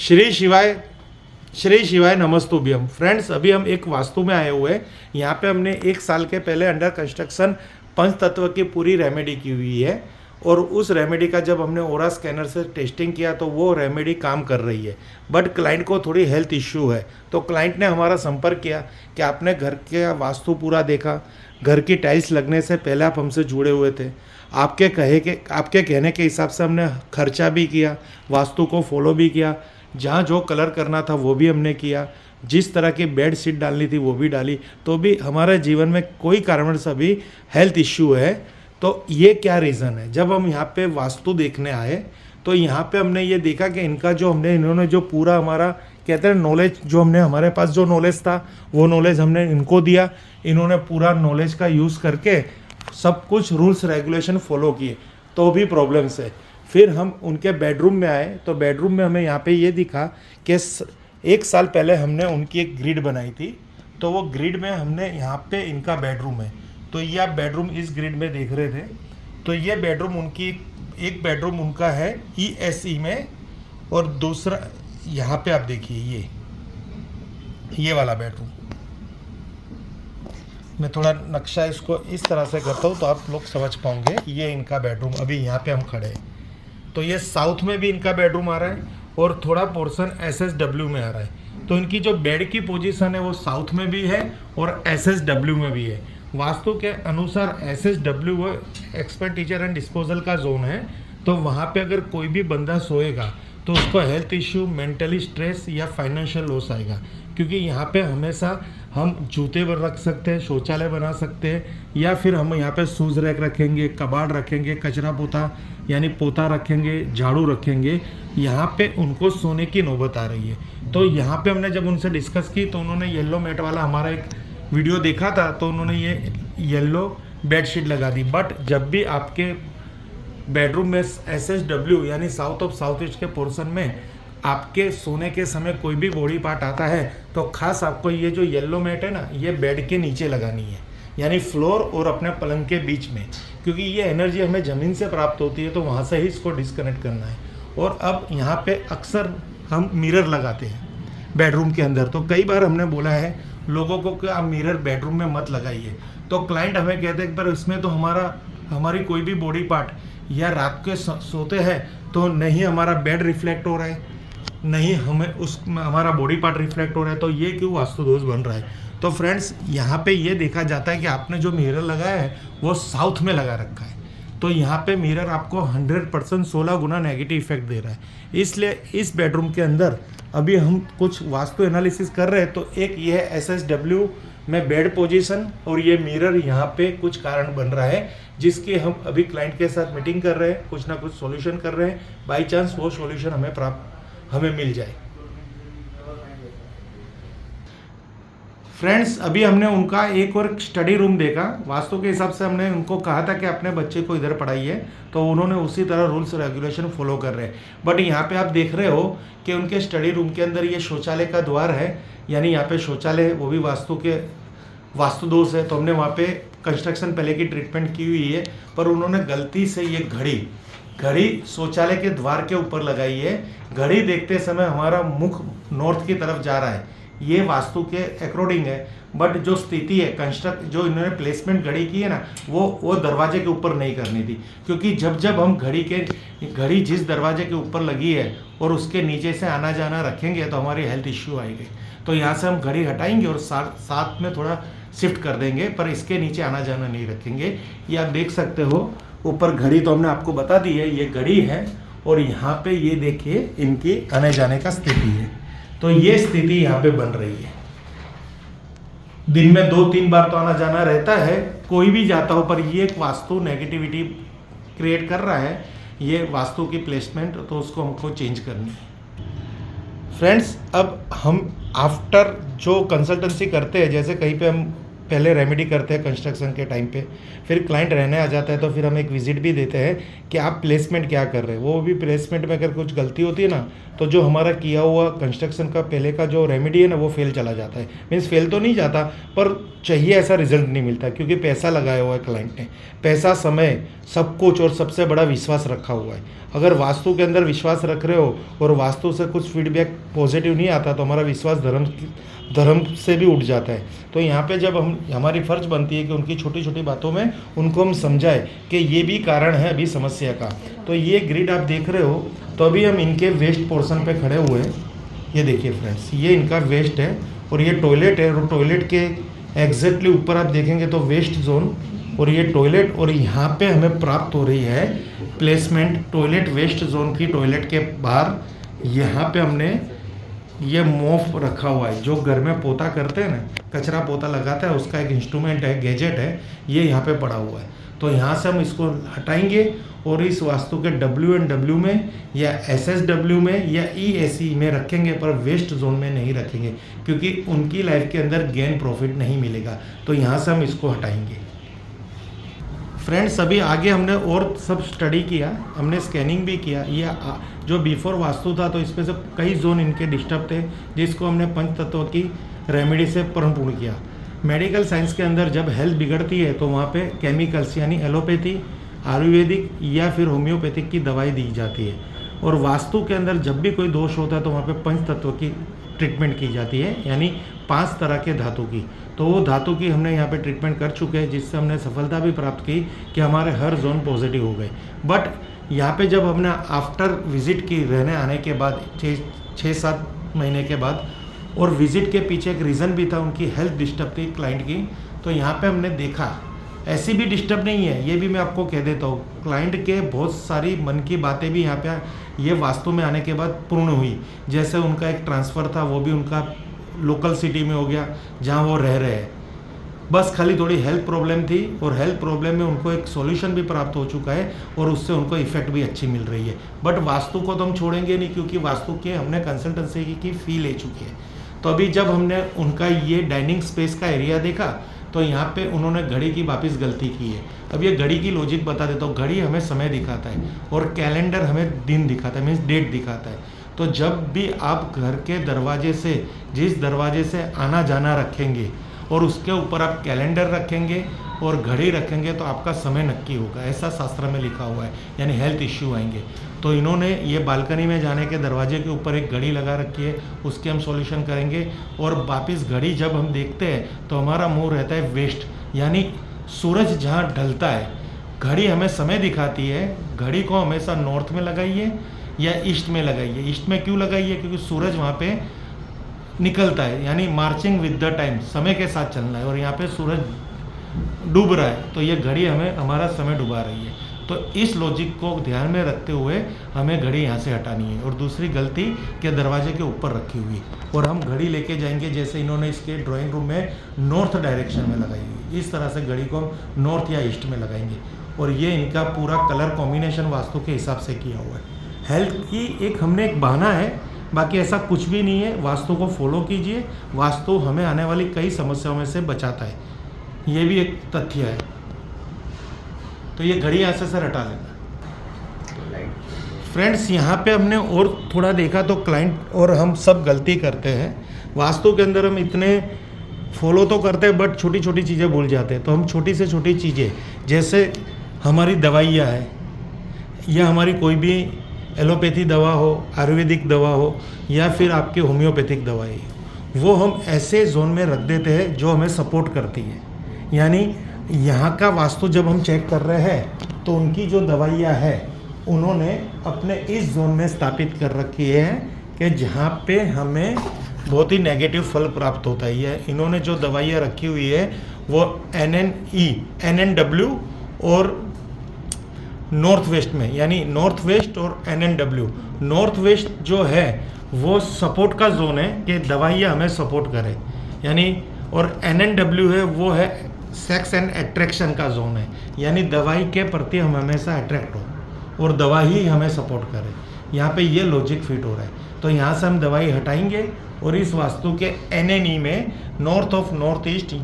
श्री शिवाय श्री शिवाय नमस्तुभ्यम। फ्रेंड्स, अभी हम एक वास्तु में आए हुए हैं। यहाँ पे हमने 1 साल के पहले अंडर कंस्ट्रक्शन पंच तत्व की पूरी रेमेडी की हुई है और उस रेमेडी का जब हमने ओरा स्कैनर से टेस्टिंग किया तो वो रेमेडी काम कर रही है। बट क्लाइंट को थोड़ी हेल्थ इश्यू है, तो क्लाइंट ने हमारा संपर्क किया कि आपने घर के वास्तु पूरा देखा, घर की टाइल्स लगने से पहले आप हमसे जुड़े हुए थे, आपके कहने के हिसाब से हमने खर्चा भी किया, वास्तु को फॉलो भी किया, जहाँ जो कलर करना था वो भी हमने किया, जिस तरह की बेड शीट डालनी थी वो भी डाली, तो भी हमारे जीवन में कोई कारणवश अभी हेल्थ इश्यू है। तो ये क्या रीज़न है? जब हम यहाँ पे वास्तु देखने आए तो यहाँ पे हमने ये देखा कि इन्होंने जो पूरा हमारा कहते हैं नॉलेज, जो हमने हमारे पास जो नॉलेज था वो नॉलेज हमने इनको दिया। इन्होंने पूरा नॉलेज का यूज़ करके सब कुछ रूल्स रेगुलेशन फॉलो किए, तो भी प्रॉब्लम्स है। फिर हम उनके बेडरूम में आए तो बेडरूम में हमें यहाँ पे ये दिखा कि 1 साल पहले हमने उनकी एक ग्रिड बनाई थी, तो वो ग्रिड में हमने यहाँ पे इनका बेडरूम है। तो ये आप बेडरूम इस ग्रिड में देख रहे थे, तो ये बेडरूम उनकी एक बेडरूम उनका है ESE में, और दूसरा यहाँ पे आप देखिए ये वाला बेडरूम। मैं थोड़ा नक्शा इसको इस तरह से करता हूँ तो आप लोग समझ पाओगे। ये इनका बेडरूम, अभी यहाँ पे हम खड़े हैं, तो ये साउथ में भी इनका बेडरूम आ रहा है और थोड़ा पोर्शन SSW में आ रहा है। तो इनकी जो बेड की पोजीशन है वो साउथ में भी है और SSW में भी है। वास्तु के अनुसार SSW वो एक्सपेंडिचर एंड डिस्पोजल का जोन है, तो वहाँ पे अगर कोई भी बंदा सोएगा तो उसको हेल्थ इश्यू, मेंटली स्ट्रेस या फाइनेंशियल लॉस आएगा, क्योंकि यहाँ पे हमेशा हम जूते रख सकते हैं, शौचालय बना सकते हैं, या फिर हम यहाँ पे शूज़ रैक रखेंगे, कबाड़ रखेंगे, कचरा पोता यानी पोता रखेंगे, झाड़ू रखेंगे। यहाँ पे उनको सोने की नौबत आ रही है। तो यहाँ पे हमने जब उनसे डिस्कस की तो उन्होंने येलो मैट वाला हमारा एक वीडियो देखा था, तो उन्होंने ये येलो बेडशीट लगा दी। बट जब भी आपके बेडरूम में SSW यानी साउथ ऑफ साउथ ईस्ट के पोर्शन में आपके सोने के समय कोई भी बॉडी पार्ट आता है तो खास आपको ये जो येलो मैट है ना, ये बेड के नीचे लगानी है, यानी फ्लोर और अपने पलंग के बीच में, क्योंकि ये एनर्जी हमें ज़मीन से प्राप्त होती है, तो वहाँ से ही इसको डिस्कनेक्ट करना है। और अब यहाँ पे अक्सर हम मिरर लगाते हैं बेडरूम के अंदर, तो कई बार हमने बोला है लोगों को कि आप मिरर बेडरूम में मत लगाइए, तो क्लाइंट हमें कहते हैं पर इसमें तो हमारी कोई भी बॉडी पार्ट या रात के सोते हैं तो नहीं हमारा बेड रिफ्लेक्ट हो रहा है, नहीं हमारा बॉडी पार्ट रिफ्लेक्ट हो रहा है, तो ये क्यों वास्तु दोष बन रहा है? तो फ्रेंड्स, यहाँ पे ये देखा जाता है कि आपने जो मिरर लगाया है वो साउथ में लगा रखा है, तो यहाँ पे मिरर आपको 100% 16 गुना नेगेटिव इफेक्ट दे रहा है। इसलिए इस बेडरूम के अंदर अभी हम कुछ वास्तु एनालिसिस कर रहे हैं, तो एक ये है SSW में बेड पोजीशन, और ये मिरर यहाँ पे कुछ कारण बन रहा है, जिसकी हम अभी क्लाइंट के साथ मीटिंग कर रहे हैं, कुछ ना कुछ सॉल्यूशन कर रहे हैं। बाई चांस वो सॉल्यूशन हमें मिल जाए। फ्रेंड्स, अभी हमने उनका एक और स्टडी रूम देखा। वास्तु के हिसाब से हमने उनको कहा था कि अपने बच्चे को इधर पढ़ाइए, तो उन्होंने उसी तरह रूल्स रेगुलेशन फॉलो कर रहे हैं। बट यहाँ पे आप देख रहे हो कि उनके स्टडी रूम के अंदर ये शौचालय का द्वार है, यानी यहाँ पे शौचालय है, वो भी वास्तु दोष है। तो हमने वहाँ पे कंस्ट्रक्शन पहले की ट्रीटमेंट की हुई है, पर उन्होंने गलती से ये घड़ी शौचालय के द्वार के ऊपर लगाई है। घड़ी देखते समय हमारा मुख नॉर्थ की तरफ जा रहा है, ये वास्तु के अकॉर्डिंग है। बट जो स्थिति है जो इन्होंने प्लेसमेंट घड़ी की है ना, वो दरवाजे के ऊपर नहीं करनी थी, क्योंकि जब हम घड़ी जिस दरवाजे के ऊपर लगी है और उसके नीचे से आना जाना रखेंगे तो हमारी हेल्थ इश्यू आएगी। तो यहाँ से हम घड़ी हटाएंगे और साथ में थोड़ा शिफ्ट कर देंगे, पर इसके नीचे आना जाना नहीं रखेंगे। ये आप देख सकते हो, ऊपर घड़ी तो हमने आपको बता दी है, ये घड़ी है, और यहाँ पे ये देखिए इनकी आने जाने का स्थिति है। तो ये स्थिति यहाँ पे बन रही है। दिन में 2-3 बार तो आना जाना रहता है, कोई भी जाता हो, पर ये एक वास्तु नेगेटिविटी क्रिएट कर रहा है, ये वास्तु की प्लेसमेंट, तो उसको हमको चेंज करनी है। फ्रेंड्स, अब हम आफ्टर जो कंसल्टेंसी करते हैं, जैसे कहीं पे हम पहले रेमेडी करते हैं कंस्ट्रक्शन के टाइम पे, फिर क्लाइंट रहने आ जाता है तो फिर हम एक विजिट भी देते हैं कि आप प्लेसमेंट क्या कर रहे हैं। वो भी प्लेसमेंट में अगर कुछ गलती होती है ना, तो जो हमारा किया हुआ कंस्ट्रक्शन का पहले का जो रेमेडी है ना, वो फेल चला जाता है। मीन्स फेल तो नहीं जाता, पर चाहिए ऐसा रिजल्ट नहीं मिलता, क्योंकि पैसा लगाया हुआ है क्लाइंट ने, पैसा, समय, सब कुछ, और सबसे बड़ा विश्वास रखा हुआ है। अगर वास्तु के अंदर विश्वास रख रहे हो और वास्तु से कुछ फीडबैक पॉजिटिव नहीं आता तो हमारा विश्वास धर्म से भी उठ जाता है। तो यहाँ पे जब हमारी फ़र्ज बनती है कि उनकी छोटी छोटी बातों में उनको हम समझाएं कि ये भी कारण है अभी समस्या का। तो ये ग्रिड आप देख रहे हो, तो अभी हम इनके वेस्ट पोर्शन पे खड़े हुए हैं। ये देखिए फ्रेंड्स, ये इनका वेस्ट है और ये टॉयलेट है, और टॉयलेट के एग्जैक्टली ऊपर आप देखेंगे तो वेस्ट जोन और ये टॉयलेट, और यहाँ पे हमें प्राप्त हो रही है प्लेसमेंट टॉयलेट वेस्ट जोन की। टॉयलेट के बाहर यहाँ पे हमने ये मॉप रखा हुआ है, जो घर में पोता करते हैं ना, कचरा पोता लगाता है, उसका एक इंस्ट्रूमेंट है, गैजेट है, ये यहाँ पे पड़ा हुआ है। तो यहाँ से हम इसको हटाएंगे और इस वास्तु के WNW में या SSW में या ESE में रखेंगे, पर वेस्ट जोन में नहीं रखेंगे, क्योंकि उनकी लाइफ के अंदर गेन प्रॉफिट नहीं मिलेगा। तो यहाँ से हम इसको हटाएंगे। फ्रेंड्स, अभी आगे हमने और सब स्टडी किया, हमने स्कैनिंग भी किया। ये जो बिफोर वास्तु था तो इसमें से कई जोन इनके डिस्टर्ब थे, जिसको हमने पंच तत्व की रेमेडी से पूर्ण किया। मेडिकल साइंस के अंदर जब हेल्थ बिगड़ती है तो वहाँ पे केमिकल्स यानी एलोपैथी, आयुर्वेदिक या फिर होम्योपैथिक की दवाई दी जाती है। और वास्तु के अंदर जब भी कोई दोष होता है तो वहाँ पे पंच तत्व की ट्रीटमेंट की जाती है, यानी 5 तरह के धातु की। तो वो धातु की हमने यहाँ पे ट्रीटमेंट कर चुके हैं, जिससे हमने सफलता भी प्राप्त की कि हमारे हर जोन पॉजिटिव हो गए। बट यहाँ पे जब हमने आफ्टर विजिट की, रहने आने के बाद 6-7 महीने के बाद, और विजिट के पीछे एक रीज़न भी था, उनकी हेल्थ डिस्टर्ब थी क्लाइंट की। तो यहाँ पे हमने देखा ऐसी भी डिस्टर्ब नहीं है, ये भी मैं आपको कह देता हूँ। क्लाइंट के बहुत सारी मन की बातें भी यहाँ पे ये वास्तु में आने के बाद पूर्ण हुई। जैसे उनका एक ट्रांसफ़र था, वो भी उनका लोकल सिटी में हो गया जहाँ वो रह रहे हैं। बस खाली थोड़ी हेल्थ प्रॉब्लम थी, और हेल्थ प्रॉब्लम में उनको एक सॉल्यूशन भी प्राप्त हो चुका है, और उससे उनको इफेक्ट भी अच्छी मिल रही है। बट वास्तु को तो हम छोड़ेंगे नहीं, क्योंकि वास्तु के हमने कंसल्टेंसी की फ़ी ले चुकी है। तो अभी जब हमने उनका ये डाइनिंग स्पेस का एरिया देखा तो यहाँ पे उन्होंने घड़ी की वापस गलती की है। अब ये घड़ी की लॉजिक बता देता हूँ। घड़ी हमें समय दिखाता है और कैलेंडर हमें दिन दिखाता है, मीन्स डेट दिखाता है। तो जब भी आप घर के दरवाजे से, जिस दरवाजे से आना जाना रखेंगे और उसके ऊपर आप कैलेंडर रखेंगे और घड़ी रखेंगे तो आपका समय नक्की होगा, ऐसा शास्त्र में लिखा हुआ है, यानी हेल्थ इश्यू आएंगे। तो इन्होंने ये बालकनी में जाने के दरवाजे के ऊपर एक घड़ी लगा रखी है, उसके हम सॉल्यूशन करेंगे। और वापस घड़ी जब हम देखते हैं तो हमारा मुंह रहता है वेस्ट, यानी सूरज जहाँ ढलता है। घड़ी हमें समय दिखाती है, घड़ी को हमेशा नॉर्थ में लगाइए या ईस्ट में लगाइए। ईस्ट में क्यों लगाइए? क्योंकि सूरज वहाँ पे निकलता है, यानी मार्चिंग विद द टाइम, समय के साथ चलना है। और यहाँ पे सूरज डूब रहा है, तो ये घड़ी हमें हमारा समय डुबा रही है। तो इस लॉजिक को ध्यान में रखते हुए हमें घड़ी यहाँ से हटानी है। और दूसरी गलती के दरवाजे के ऊपर रखी हुई, और हम घड़ी लेके जाएंगे जैसे इन्होंने इसके ड्राइंग रूम में नॉर्थ डायरेक्शन में लगाई हुई, इस तरह से घड़ी को हम नॉर्थ या ईस्ट में लगाएंगे। और ये इनका पूरा कलर कॉम्बिनेशन वास्तु के हिसाब से किया हुआ है। हेल्थ की एक हमने एक बहाना है, बाकी ऐसा कुछ भी नहीं है। वास्तु को फॉलो कीजिए, वास्तु हमें आने वाली कई समस्याओं में से बचाता है, ये भी एक तथ्य है। तो ये घड़ी यहाँ से सर हटा लेना। फ्रेंड्स, यहाँ पे हमने और थोड़ा देखा तो क्लाइंट और हम सब गलती करते हैं। वास्तु के अंदर हम इतने फॉलो तो करते हैं, बट छोटी छोटी चीज़ें भूल जाते हैं। तो हम छोटी से छोटी चीज़ें, जैसे हमारी दवाइयाँ हैं या हमारी कोई भी एलोपैथी दवा हो, आयुर्वेदिक दवा हो या फिर आपकी होम्योपैथिक दवाई, वो हम ऐसे जोन में रख देते हैं जो हमें सपोर्ट करती है। यानी यहाँ का वास्तु जब हम चेक कर रहे हैं तो उनकी जो दवाइयाँ हैं उन्होंने अपने इस जोन में स्थापित कर रखी है कि जहाँ पे हमें बहुत ही नेगेटिव फल प्राप्त होता है। ये इन्होंने जो दवाइयाँ रखी हुई है वो NNW और नॉर्थ वेस्ट में, यानी नॉर्थ वेस्ट और NNW। नॉर्थ वेस्ट जो है वो सपोर्ट का जोन है कि दवाइयाँ हमें सपोर्ट करें, यानी, और NNW है वो है सेक्स एंड अट्रैक्शन का जोन है, यानी दवाई के प्रति हम हमेशा अट्रैक्ट हो और दवा ही हमें सपोर्ट करे। यहाँ पे ये लॉजिक फिट हो रहा है। तो यहाँ से हम दवाई हटाएंगे और इस वास्तु के NNE में नॉर्थ ऑफ नॉर्थ ईस्ट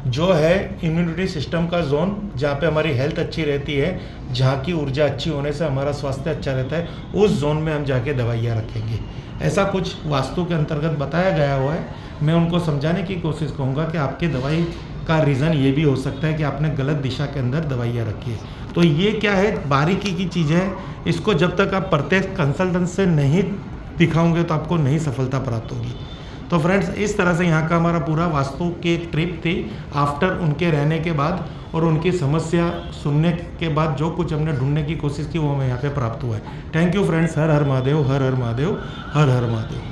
जो है इम्यूनिटी सिस्टम का जोन, जहाँ पे हमारी हेल्थ अच्छी रहती है, जहाँ की ऊर्जा अच्छी होने से हमारा स्वास्थ्य अच्छा रहता है, उस जोन में हम जाके दवाइयाँ रखेंगे। ऐसा कुछ वास्तु के अंतर्गत बताया गया हुआ है। मैं उनको समझाने की कोशिश करूँगा कि आपकी दवाई का रीज़न ये भी हो सकता है कि आपने गलत दिशा के अंदर दवाइयाँ रखी है। तो ये क्या है, बारीकी की चीज़ है। इसको जब तक आप प्रत्यक्ष कंसल्टेंट से नहीं दिखाओगे तो आपको नहीं सफलता प्राप्त होगी। तो फ्रेंड्स, इस तरह से यहाँ का हमारा पूरा वास्तु की ट्रिप थी। आफ्टर उनके रहने के बाद और उनकी समस्या सुनने के बाद जो कुछ हमने ढूंढने की कोशिश की वो हमें यहाँ पे प्राप्त हुआ है। Thank you friends. Her her Mahadev, her her Mahadev, her her Mahadev.